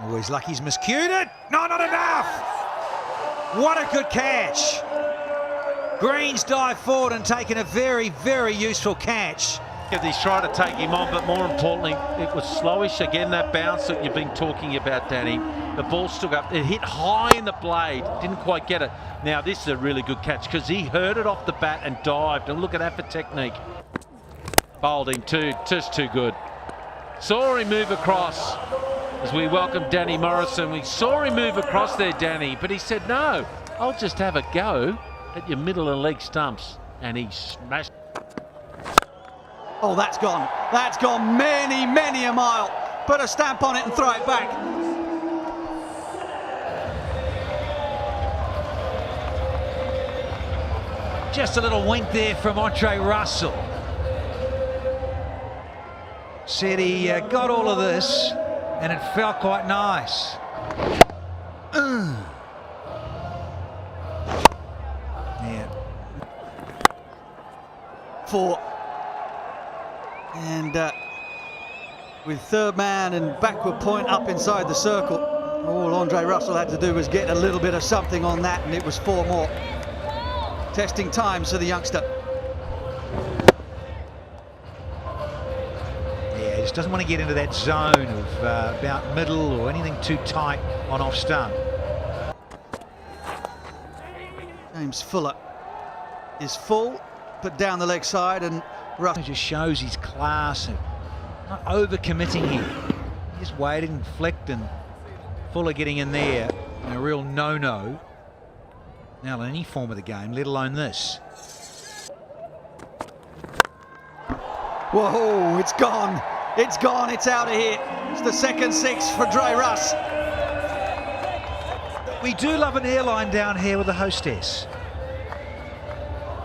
Oh, he's lucky he's miscued it. No, not enough. What a good catch. Green's dived forward and taken a very, very useful catch. He's trying to take him on, but more importantly, it was slowish. Again, that bounce that you've been talking about, Danny. The ball stuck up. It hit high in the blade. Didn't quite get it. Now, this is a really good catch because he heard it off the bat and dived. And look at that for technique. Bowled him too. Just too good. Saw him move across as we welcome Danny Morrison. We saw him move across there, Danny, but he said, no, I'll just have a go at your middle and leg stumps. And he smashed. Oh, that's gone. That's gone many, many a mile. Put a stamp on it and throw it back. Just a little wink there from Andr Russell. Said he got all of this and it felt quite nice. Yeah. 4. And with third man and backward point up inside the circle, all Andr Russell had to do was get a little bit of something on that, and it was 4 more. Testing times for the youngster. Yeah, he just doesn't want to get into that zone of about middle or anything too tight on off stump. James Fuller is full, put down the leg side, and Russell just shows his class and not over-committing here. Just waiting and flicked, and Fuller getting in there. And a real no-no. Now in any form of the game, let alone this. Whoa, it's gone. It's gone, it's out of here. It's the second 6 for Dre Russ. We do love an airline down here with the hostess.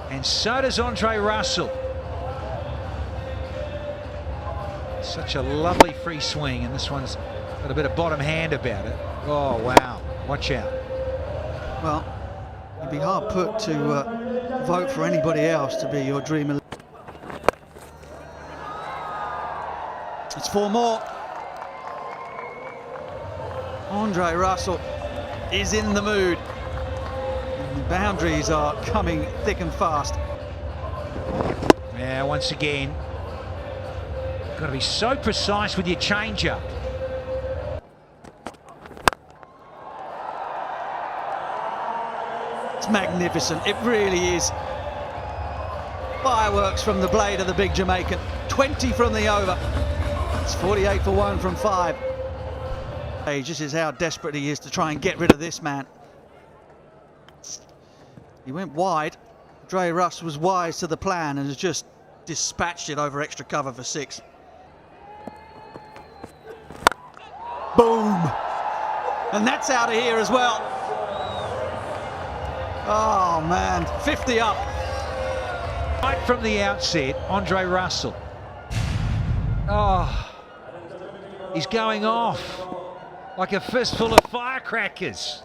And so does Andr Russell. Such a lovely free swing, and this one's got a bit of bottom hand about it. Oh, wow. Watch out. Well, you'd be hard put to vote for anybody else to be your dream. It's 4 more. Andr Russell is in the mood. And the boundaries are coming thick and fast. Yeah, once again, got to be so precise with your change-up. It's magnificent, it really is. Fireworks from the blade of the big Jamaican. 20 from the over. It's 48 for 1 from 5. This is how desperate he is to try and get rid of this man. He went wide. Dre Russ was wise to the plan and has just dispatched it over extra cover for 6. Boom! And that's out of here as well. Oh man, 50 up. Right from the outset, Andr Russell. Oh, he's going off like a fistful of firecrackers.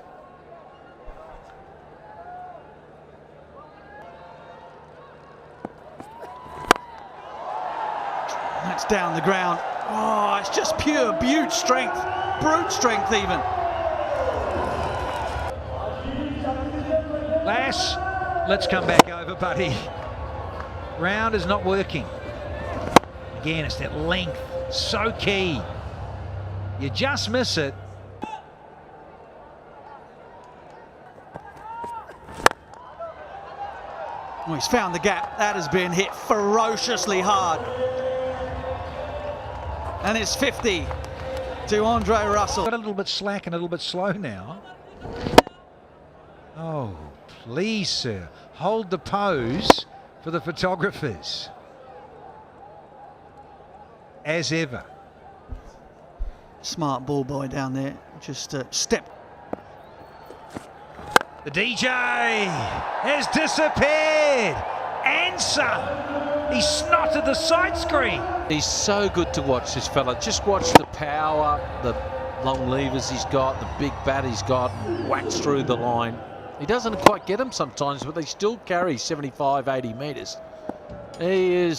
That's down the ground. Oh, it's just pure brute strength even. Lass, let's come back over, buddy. Round is not working. Again, it's that length, so key. You just miss it. Oh, he's found the gap. That has been hit ferociously hard. And it's 50 to Andr Russell. Got a little bit slack and a little bit slow now. Oh, please, sir. Hold the pose for the photographers. As ever. Smart ball boy down there. Just step. The DJ has disappeared. And some. He snotted the side screen. He's so good to watch, this fella. Just watch the power, the long levers he's got, the big bat he's got, whacks through the line. He doesn't quite get them sometimes, but they still carry 75, 80 metres. He is